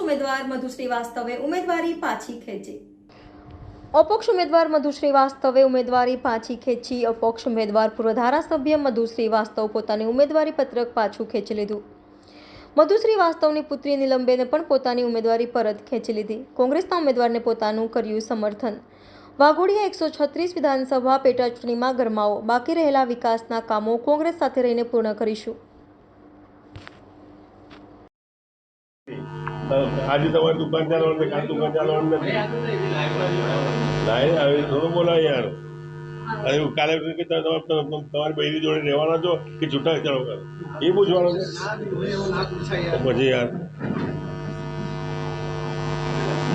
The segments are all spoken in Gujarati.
ઉમેદવાર મધુ શ્રીવાસ્તવે ઉમેદવારી પાછી ખેંચી. અપક્ષ ઉમેદવાર મધુ શ્રીવાસ્તવે ઉમેદવારી પાછી ખેંચી. અપક્ષ ઉમેદવાર પૂર્વ ધારાસભ્ય મધુ શ્રીવાસ્તવ પોતાની ઉમેદવારી પત્રક પાછું ખેંચી લીધું. મધુ શ્રીવાસ્તવની પુત્રી નીલમબેને પણ પોતાની ઉમેદવારી પરત ખેંચી લીધી. કોંગ્રેસના ઉમેદવારને પોતાનું કર્યું સમર્થન. વાઘોડિયા 136 વિધાનસભા પેટા ચૂંટણીમાં ગરમાવો. બાકી રહેલા વિકાસના કામો કોંગ્રેસ સાથે રહીને પૂર્ણ કરીશું. આજે તમારી દુકાન ચાલવાનું છે, કાલ દુકાન ચાલવાનું નથી. ના હવે થોડું બોલાય યાર. અરે કાલે તમારી બહેરી જોડે રહેવાના છો કે છૂટા ચાલો કરો એ પૂછવાનું છે પછી યાર.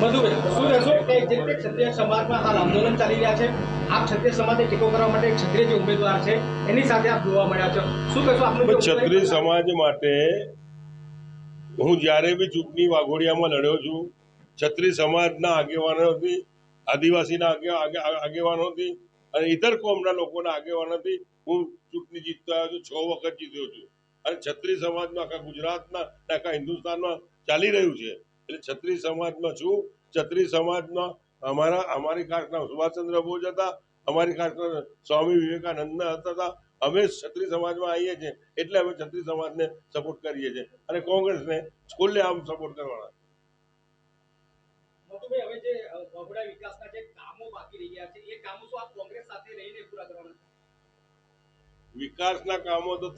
મધુભાઈ શું કહેશો કે જે રીતે ક્ષત્રિય સમાજમાં હાલ આંદોલન ચાલી રહ્યા છે, આપ ક્ષત્રિય સમાજને ટેકો કરવા માટે ક્ષત્રિય જે ઉમેદવાર છે એની સાથે આપ જોવા મળ્યા છો, શું કહેશો આપનું? ક્ષત્રિય સમાજ માટે હું જ્યારે બી ચૂંટણી વાઘોડિયામાં લડ્યો છું, ક્ષત્રિય સમાજના આગેવાનોથી, આદિવાસીના આગેવાનોથી અને ઇતર કોમના લોકોના આગેવાનોથી હું ચૂંટણી જીતતો આવ્યો છું. 6 વખત જીત્યો છું. અને ક્ષત્રિય સમાજમાં આખા ગુજરાતના આખા હિન્દુસ્તાનમાં ચાલી રહ્યું છે. એટલે ક્ષત્રિય સમાજમાં છું. ક્ષત્રિય સમાજમાં અમારી કાસ્ટના સુભાષચંદ્ર બોઝ હતા, અમારી કાસ્ટના સ્વામી વિવેકાનંદ હતા. અમે ક્ષત્રિય સમાજમાં આવીએ છીએ એટલે અમે ક્ષત્રિય સમાજને સપોર્ટ કરીએ છીએ અને કોંગ્રેસને ખુલ્લે આમ સપોર્ટ કરવાના. મધુભાઈ, હવે જે વાઘોડિયા વિકાસના જે કામો બાકી રહ્યા છે એ કામો શું આપ કોંગ્રેસ સાથે રહીને પૂરા કરવાના? વિકાસના કામો તો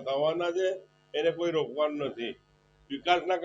થવાના છે, એને કોઈ રોકવાનું નથી. વિકાસના